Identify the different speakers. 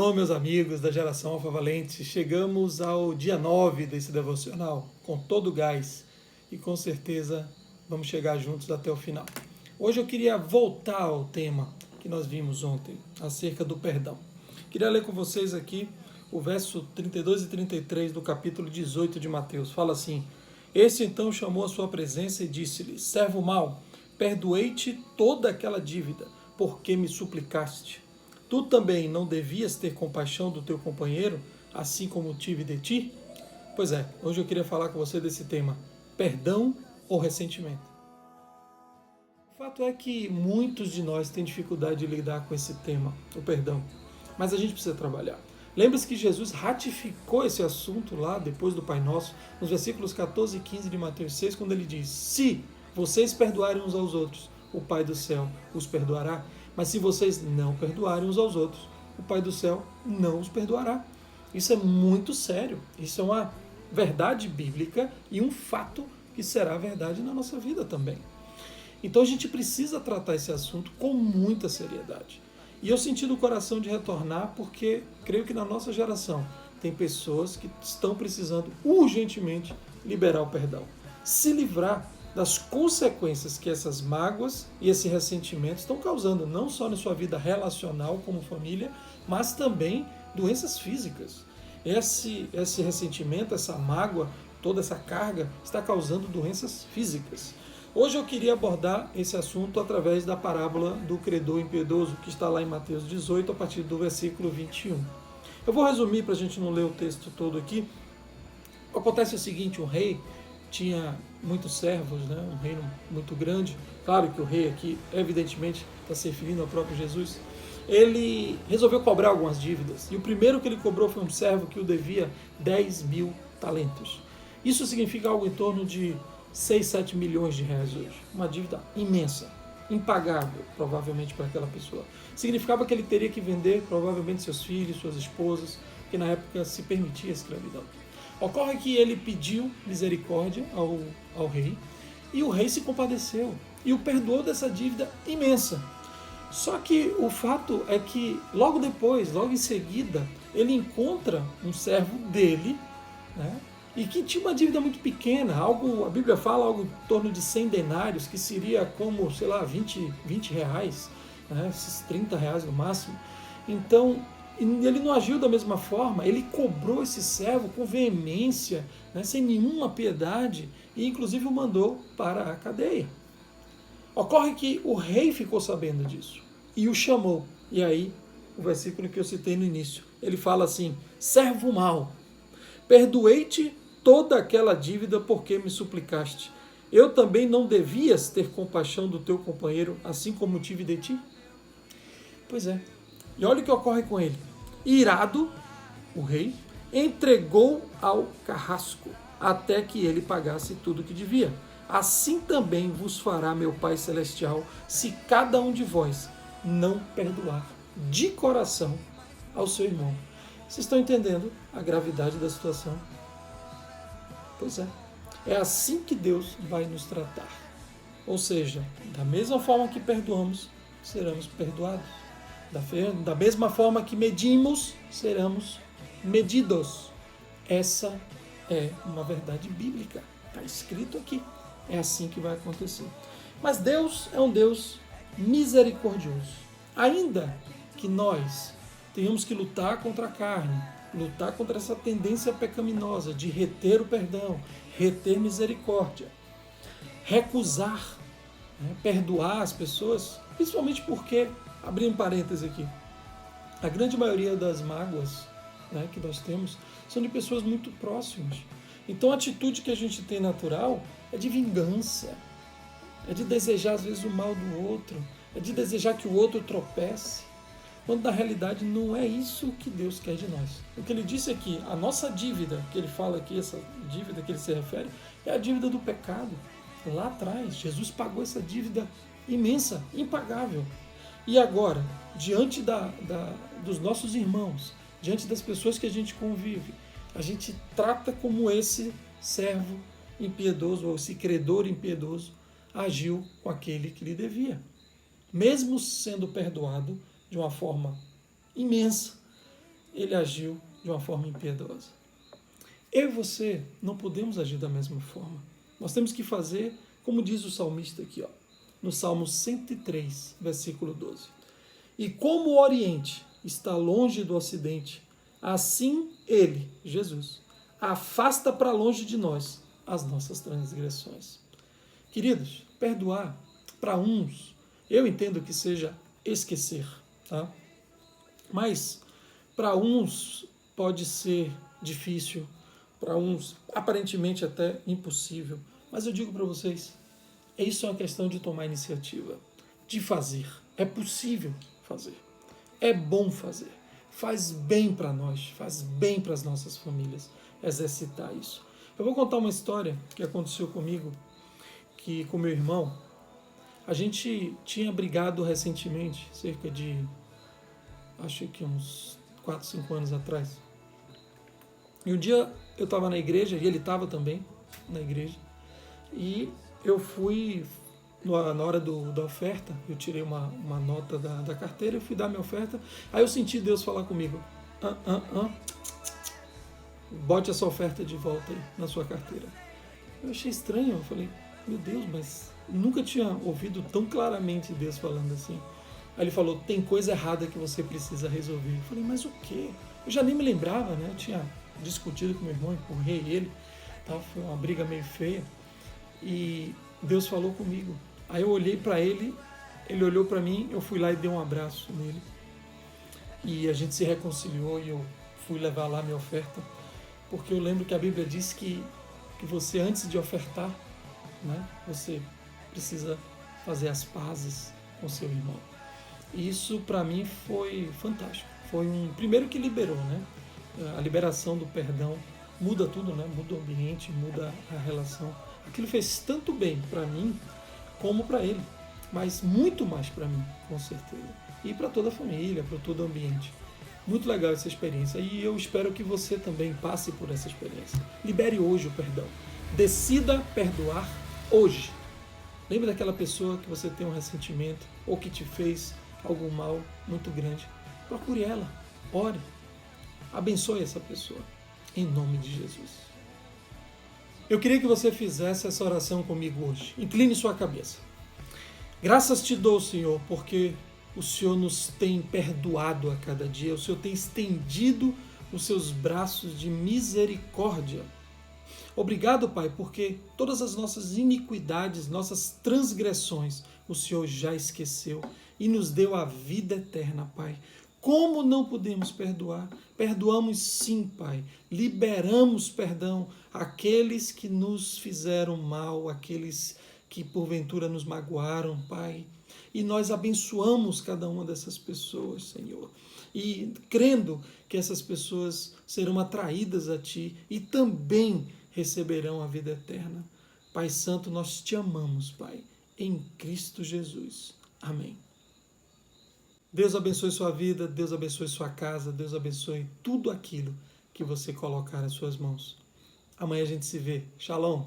Speaker 1: Olá, meus amigos da Geração Alfa Valente. Chegamos ao dia 9 desse devocional, com todo o gás, e com certeza vamos chegar juntos até o final. Hoje eu queria voltar ao tema que nós vimos ontem, acerca do perdão. Queria ler com vocês aqui o verso 32 e 33 do capítulo 18 de Mateus. Fala assim: Esse então chamou a sua presença e disse-lhe: Servo mau, perdoei-te toda aquela dívida, porque me suplicaste. Tu também não devias ter compaixão do teu companheiro, assim como tive de ti? Pois é, hoje eu queria falar com você desse tema, perdão ou ressentimento. O fato é que muitos de nós têm dificuldade de lidar com esse tema, o perdão, mas a gente precisa trabalhar. Lembre-se que Jesus ratificou esse assunto lá depois do Pai Nosso, nos versículos 14 e 15 de Mateus 6, quando ele diz: Se vocês perdoarem uns aos outros, o Pai do céu os perdoará. Mas se vocês não perdoarem uns aos outros, o Pai do céu não os perdoará. Isso é muito sério. Isso é uma verdade bíblica e um fato que será verdade na nossa vida também. Então a gente precisa tratar esse assunto com muita seriedade. E eu senti no coração de retornar porque creio que na nossa geração tem pessoas que estão precisando urgentemente liberar o perdão. Se livrar das consequências que essas mágoas e esse ressentimento estão causando, não só na sua vida relacional como família, mas também doenças físicas. Esse ressentimento, essa mágoa, toda essa carga está causando doenças físicas. Hoje eu queria abordar esse assunto através da parábola do credor impiedoso, que está lá em Mateus 18, a partir do versículo 21. Eu vou resumir para a gente não ler o texto todo aqui. Acontece o seguinte: um rei tinha muitos servos, né? Um reino muito grande. Claro que o rei aqui, evidentemente, está se referindo ao próprio Jesus. Ele resolveu cobrar algumas dívidas. E o primeiro que ele cobrou foi um servo que o devia 10.000 talentos. Isso significa algo em torno de 6, 7 milhões de reais hoje. Uma dívida imensa, impagável, provavelmente, para aquela pessoa. Significava que ele teria que vender, provavelmente, seus filhos, suas esposas, que na época se permitia a escravidão. Ocorre que ele pediu misericórdia ao rei, e o rei se compadeceu e o perdoou dessa dívida imensa. Só que o fato é que logo depois, logo em seguida, ele encontra um servo dele, né, e que tinha uma dívida muito pequena, a Bíblia fala algo em torno de 100 denários, que seria como, 20 reais, né, esses 30 reais no máximo. Então, ele não agiu da mesma forma, ele cobrou esse servo com veemência, né, sem nenhuma piedade, e inclusive o mandou para a cadeia. Ocorre que o rei ficou sabendo disso e o chamou. E aí, o versículo que eu citei no início, ele fala assim: servo mau, perdoei-te toda aquela dívida porque me suplicaste. Eu também não devias ter compaixão do teu companheiro, assim como tive de ti? Pois é. E olha o que ocorre com ele. Irado, o rei entregou ao carrasco até que ele pagasse tudo o que devia. Assim também vos fará meu Pai Celestial, se cada um de vós não perdoar de coração ao seu irmão. Vocês estão entendendo a gravidade da situação? Pois é. É assim que Deus vai nos tratar. Ou seja, da mesma forma que perdoamos, seremos perdoados. Da mesma forma que medimos, seremos medidos. Essa é uma verdade bíblica. Está escrito aqui. É assim que vai acontecer. Mas Deus é um Deus misericordioso. Ainda que nós tenhamos que lutar contra a carne, lutar contra essa tendência pecaminosa de reter o perdão, reter misericórdia, recusar, né, perdoar as pessoas, principalmente porque, abrindo um parêntese aqui, a grande maioria das mágoas, né, que nós temos são de pessoas muito próximas. Então a atitude que a gente tem natural é de vingança, é de desejar às vezes o mal do outro, é de desejar que o outro tropece, quando na realidade não é isso que Deus quer de nós. O que ele disse aqui, a nossa dívida, que ele fala aqui, essa dívida que ele se refere, é a dívida do pecado. Lá atrás, Jesus pagou essa dívida imensa, impagável. E agora, diante dos nossos irmãos, diante das pessoas que a gente convive, a gente trata como esse servo impiedoso, ou esse credor impiedoso, agiu com aquele que lhe devia. Mesmo sendo perdoado de uma forma imensa, ele agiu de uma forma impiedosa. Eu e você não podemos agir da mesma forma. Nós temos que fazer, como diz o salmista aqui, ó, no Salmo 103, versículo 12. E como o Oriente está longe do Ocidente, assim ele, Jesus, afasta para longe de nós as nossas transgressões. Queridos, perdoar para uns, eu entendo que seja esquecer, tá? Mas para uns pode ser difícil, para uns aparentemente até impossível. Mas eu digo para vocês, isso é uma questão de tomar iniciativa, de fazer. É possível fazer. É bom fazer. Faz bem para nós, faz bem para as nossas famílias exercitar isso. Eu vou contar uma história que aconteceu comigo, que com meu irmão, a gente tinha brigado recentemente, cerca de, acho que uns 4, 5 anos atrás. E um dia eu estava na igreja, e ele estava também na igreja, e eu fui, na hora da oferta, eu tirei uma nota da carteira, eu fui dar minha oferta, aí eu senti Deus falar comigo, bote essa oferta de volta aí na sua carteira. Eu achei estranho, eu falei, meu Deus, mas nunca tinha ouvido tão claramente Deus falando assim. Aí ele falou, tem coisa errada que você precisa resolver. Eu falei, mas o quê? Eu já nem me lembrava, né? Eu tinha discutido com meu irmão, empurrei ele, tá? Foi uma briga meio feia. E Deus falou comigo. Aí eu olhei para ele, ele olhou para mim, eu fui lá e dei um abraço nele. E a gente se reconciliou e eu fui levar lá minha oferta. Porque eu lembro que a Bíblia diz que você, antes de ofertar, né, você precisa fazer as pazes com seu irmão. E isso para mim foi fantástico. Foi primeiro que liberou, né? A liberação do perdão muda tudo, né? Muda o ambiente, muda a relação. Aquilo fez tanto bem para mim como para ele, mas muito mais para mim, com certeza. E para toda a família, para todo o ambiente. Muito legal essa experiência e eu espero que você também passe por essa experiência. Libere hoje o perdão. Decida perdoar hoje. Lembre daquela pessoa que você tem um ressentimento ou que te fez algum mal muito grande. Procure ela, ore, abençoe essa pessoa, em nome de Jesus. Eu queria que você fizesse essa oração comigo hoje. Incline sua cabeça. Graças te dou, Senhor, porque o Senhor nos tem perdoado a cada dia, o Senhor tem estendido os seus braços de misericórdia. Obrigado, Pai, porque todas as nossas iniquidades, nossas transgressões, o Senhor já esqueceu e nos deu a vida eterna, Pai. Como não podemos perdoar? Perdoamos sim, Pai. Liberamos perdão àqueles que nos fizeram mal, àqueles que porventura nos magoaram, Pai. E nós abençoamos cada uma dessas pessoas, Senhor. E crendo que essas pessoas serão atraídas a Ti e também receberão a vida eterna. Pai Santo, nós te amamos, Pai, em Cristo Jesus. Amém. Deus abençoe sua vida, Deus abençoe sua casa, Deus abençoe tudo aquilo que você colocar nas suas mãos. Amanhã a gente se vê. Shalom.